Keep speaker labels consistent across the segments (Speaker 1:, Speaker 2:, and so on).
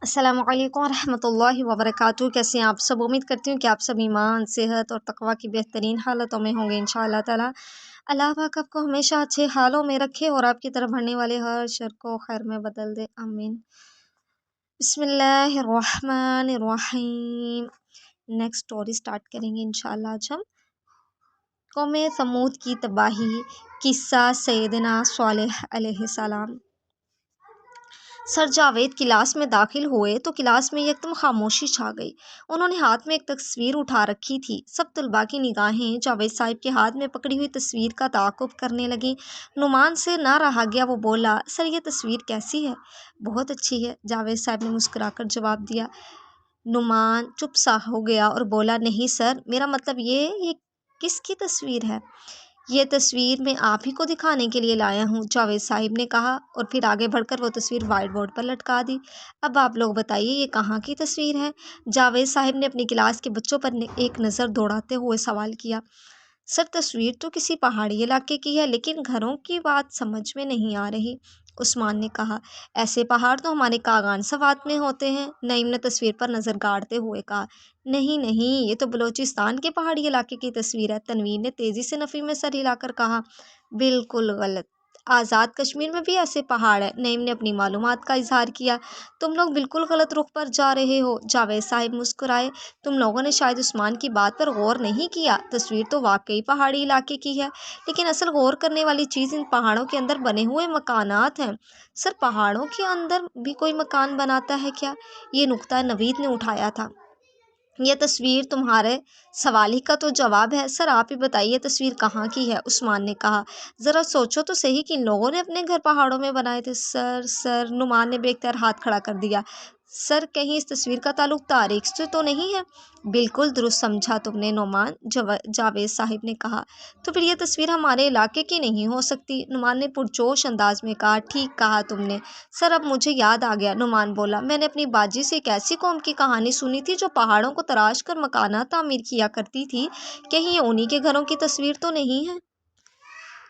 Speaker 1: अस्सलामु अलैकुम रहमतुल्लाहि व बरकातुहू। कैसे हैं आप सब? उम्मीद करती हूँ कि आप सब ईमान, सेहत और तकवा की बेहतरीन हालतों में होंगे इंशाअल्लाह ताला। अल्लाह पाक आपको हमेशा अच्छे हालों में रखे और आपकी तरफ बढ़ने वाले हर शर को खैर में बदल दे, आमीन। बिस्मिल्लाहिर्रहमानिर्रहीम। नेक्स्ट स्टोरी स्टार्ट करेंगे इंशाअल्लाह आज हम। कौम समूद की तबाही, किस्सा सैयदना सालेह अलैहिस्सलाम। सर जावेद क्लास में दाखिल हुए तो क्लास में एकदम खामोशी छा गई। उन्होंने हाथ में एक तस्वीर उठा रखी थी। सब तलबा की निगाहें जावेद साहब के हाथ में पकड़ी हुई तस्वीर का ताक़ुब करने लगी। नुमान से ना रहा गया, वो बोला, सर ये तस्वीर कैसी है? बहुत अच्छी है, जावेद साहब ने मुस्कुराकर जवाब दिया। नुमान चुप सा हो गया और बोला, नहीं सर, मेरा मतलब ये किसकी तस्वीर है? ये तस्वीर मैं आप ही को दिखाने के लिए लाया हूँ, जावेद साहिब ने कहा और फिर आगे बढ़कर वो तस्वीर वाइट बोर्ड पर लटका दी। अब आप लोग बताइए ये कहाँ की तस्वीर है? जावेद साहिब ने अपनी क्लास के बच्चों पर एक नज़र दौड़ाते हुए सवाल किया। सर तस्वीर तो किसी पहाड़ी इलाके की है, लेकिन घरों की बात समझ में नहीं आ रही, उस्मान ने कहा। ऐसे पहाड़ तो हमारे कागान सवात में होते हैं, नईम ने तस्वीर पर नज़र गाड़ते हुए कहा। नहीं नहीं, ये तो बलूचिस्तान के पहाड़ी इलाके की तस्वीर है, तनवीर ने तेज़ी से नफ़ी में सर हिलाकर कहा। बिल्कुल गलत, आज़ाद कश्मीर में भी ऐसे पहाड़ है, नईम ने अपनी मालूमात का इजहार किया। तुम लोग बिल्कुल गलत रुख पर जा रहे हो, जावेद साहिब मुस्कुराए। तुम लोगों ने शायद उस्मान की बात पर गौर नहीं किया, तस्वीर तो वाकई पहाड़ी इलाके की है, लेकिन असल गौर करने वाली चीज़ इन पहाड़ों के अंदर बने हुए मकानात हैं। सर पहाड़ों के अंदर भी कोई मकान बनाता है क्या? ये नुक्ता नवीद ने उठाया था। यह तस्वीर तुम्हारे सवाल ही का तो जवाब है, सर आप ही बताइए तस्वीर कहाँ की है? उस्मान ने कहा। ज़रा सोचो तो सही कि इन लोगों ने अपने घर पहाड़ों में बनाए थे। सर नुमान ने बेख्तियार हाथ खड़ा कर दिया। सर कहीं इस तस्वीर का ताल्लुक तारीख से तो नहीं है? बिल्कुल दुरुस्त समझा तुमने नुमान, जावेद साहिब ने कहा। तो फिर यह तस्वीर हमारे इलाके की नहीं हो सकती, नुमान ने पुरजोश अंदाज में कहा। ठीक कहा तुमने सर, अब मुझे याद आ गया, नुमान बोला। मैंने अपनी बाजी से एक ऐसी कौम की कहानी सुनी थी जो पहाड़ों को तराश कर मकानात तामीर किया करती थी। कहीं ये उन्हीं के घरों की तस्वीर तो नहीं है?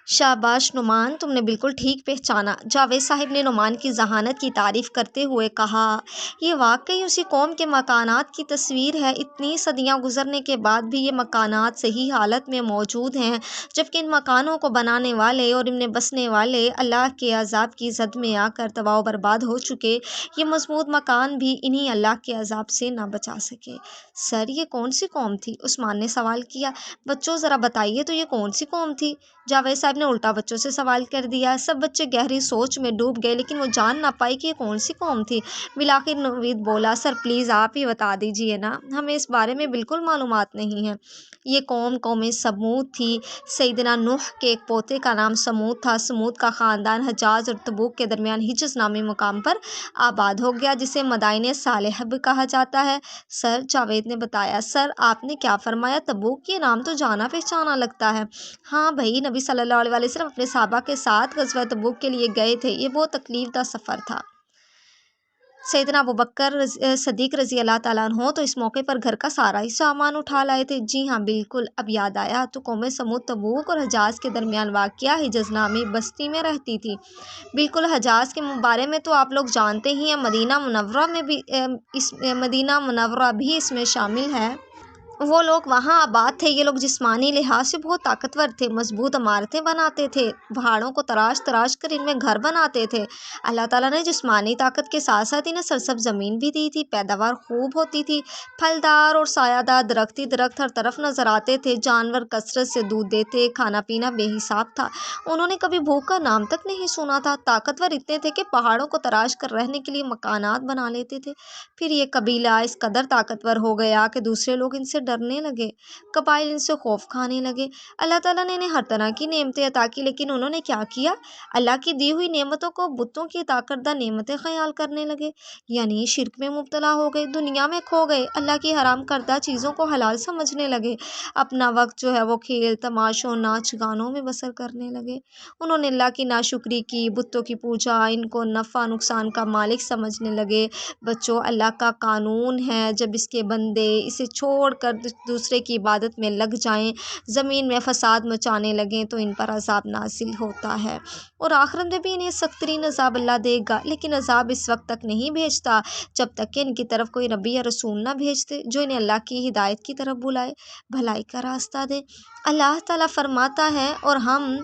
Speaker 1: शाबाश नुमान, तुमने बिल्कुल ठीक पहचाना, जावेद साहिब ने नुमान की जहानत की तारीफ़ करते हुए कहा। ये वाकई उसी कौम के मकानात की तस्वीर है। इतनी सदियां गुजरने के बाद भी ये मकानात सही हालत में मौजूद हैं, जबकि इन मकानों को बनाने वाले और इनमें बसने वाले अल्लाह के अजाब की जद में आकर तबाह बर्बाद हो चुके। ये मजबूत मकान भी इन्हीं अल्लाह के अजाब से ना बचा सके। सर ये कौन सी कौम थी? उस्मान ने सवाल किया। बच्चों ज़रा बताइए तो ये कौन सी कौम थी? जावेद साहब ने उल्टा बच्चों से सवाल कर दिया। सब बच्चे गहरी सोच में डूब गए, लेकिन वो जान ना पाई कि ये कौन सी कौम थी। बिलाखिर नवीद बोला, सर प्लीज़ आप ही बता दीजिए ना, हमें इस बारे में बिल्कुल मालूमात नहीं है। ये कौम समूद थी। सैयदना नूह के एक पोते का नाम समूद था। समूद का ख़ानदान हजाज और तबूक के दरमियान हिजस नामी मुकाम पर आबाद हो गया, जिसे मदाइने सालेह भी कहा जाता है। सर, जावेद ने बताया। सर आपने क्या फरमाया? तबूक, ये नाम तो जाना पहचाना लगता है। हाँ भाई, नबी सल्लल्लाहु अलैहि वसल्लम अपने सहाबा के साथ गज़वा तबूक के लिए गए थे। ये बहुत तकलीफ़दा सफ़र था। सैयदना अबू बकर सदीक रज़ी अल्लाह ताला अन्हो तो इस मौके पर घर का सारा ही सामान उठा लाए थे। जी हाँ बिल्कुल, अब याद आया, तो कौम समूद तबूक और हजाज के दरमियान वाक़िया हिजज़ नामी बस्ती में रहती थी। बिल्कुल, हजाज के बारे में तो आप लोग जानते ही हैं। मदीना मुनव्वरा में भी मदीना मुनव्वरा भी इसमें शामिल है। वो लोग वहाँ आबाद थे। ये लोग जिस्मानी लिहाज से बहुत ताकतवर थे, मजबूत इमारतें बनाते थे, पहाड़ों को तराश तराश कर इनमें घर बनाते थे। अल्लाह ताला ने जिस्मानी ताकत के साथ साथ इन्हें सरसब्ज़ ज़मीन भी दी थी, पैदावार खूब होती थी, फलदार और सायादार दरख्त ही दरख्त हर तरफ नज़र आते थे, जानवर कसरत से दूध देते, खाना पीना बेहिसाब था। उन्होंने कभी भूख का नाम तक नहीं सुना था। ताकतवर इतने थे कि पहाड़ों को तराश कर रहने के लिए मकानात बना लेते थे। फिर ये कबीला इस कदर ताकतवर हो गया कि दूसरे लोग इनसे डरने लगे, कबाइल इनसे खौफ खाने लगे। अल्लाह ताला ने इन्हें हर तरह की नेमतें अता की, लेकिन उन्होंने क्या किया? अल्लाह की दी हुई नेमतों को बुतों की अता करदा नेमतें ख्याल करने लगे, यानी शिर्क में मुब्तला हो गए, दुनिया में खो गए, अल्लाह की हराम करदा चीज़ों को हलाल समझने लगे। अपना वक्त जो है वो खेल तमाशों नाच गानों में बसर करने लगे। उन्होंने अल्लाह की नाशुक्री की, बुतों की पूजा, इनको नफ़ा नुकसान का मालिक समझने लगे। बच्चों, अल्लाह का कानून है, जब इसके बंदे इसे छोड़ कर دوسرے کی عبادت میں لگ جائیں، زمین میں فساد مچانے لگیں تو ان پر عذاب نازل ہوتا ہے، اور آخرت میں بھی انہیں سخت ترین عذاب اللہ دے گا۔ لیکن عذاب اس وقت تک نہیں بھیجتا جب تک کہ ان کی طرف کوئی نبی یا رسول نہ بھیج دے جو انہیں اللہ کی ہدایت کی طرف بلائے، بھلائی کا راستہ دے۔ اللہ تعالیٰ فرماتا ہے اور ہم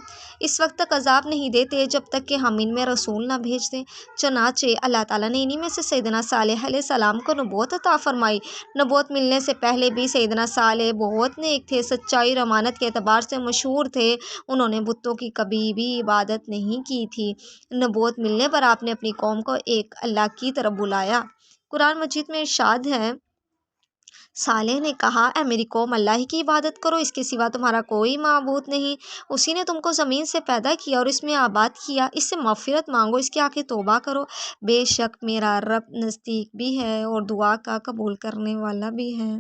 Speaker 1: اس وقت تک عذاب نہیں دیتے جب تک کہ ہم ان میں رسول نہ بھیج دیں۔ چنانچہ اللہ تعالیٰ نے انہی میں سے سیدنا صالح علیہ السلام کو نبوت عطا فرمائی۔ نبوت ملنے سے پہلے بھی سیدنا صالح بہت نیک تھے، سچائی اور امانت کے اعتبار سے مشہور تھے۔ انہوں نے بتوں کی کبھی بھی عبادت نہیں کی تھی۔ نبوت ملنے پر آپ نے اپنی قوم کو ایک اللہ کی طرف بلایا۔ قرآن مجید میں ارشاد ہے، صالح نے کہا، اے میری قوم، اللہ ہی کی عبادت کرو، اس کے سوا تمہارا کوئی معبود نہیں۔ اسی نے تم کو زمین سے پیدا کیا اور اس میں آباد کیا، اس سے مغفرت مانگو، اس کے آگے توبہ کرو، بے شک میرا رب نزدیک بھی ہے اور دعا کا قبول کرنے والا بھی ہے۔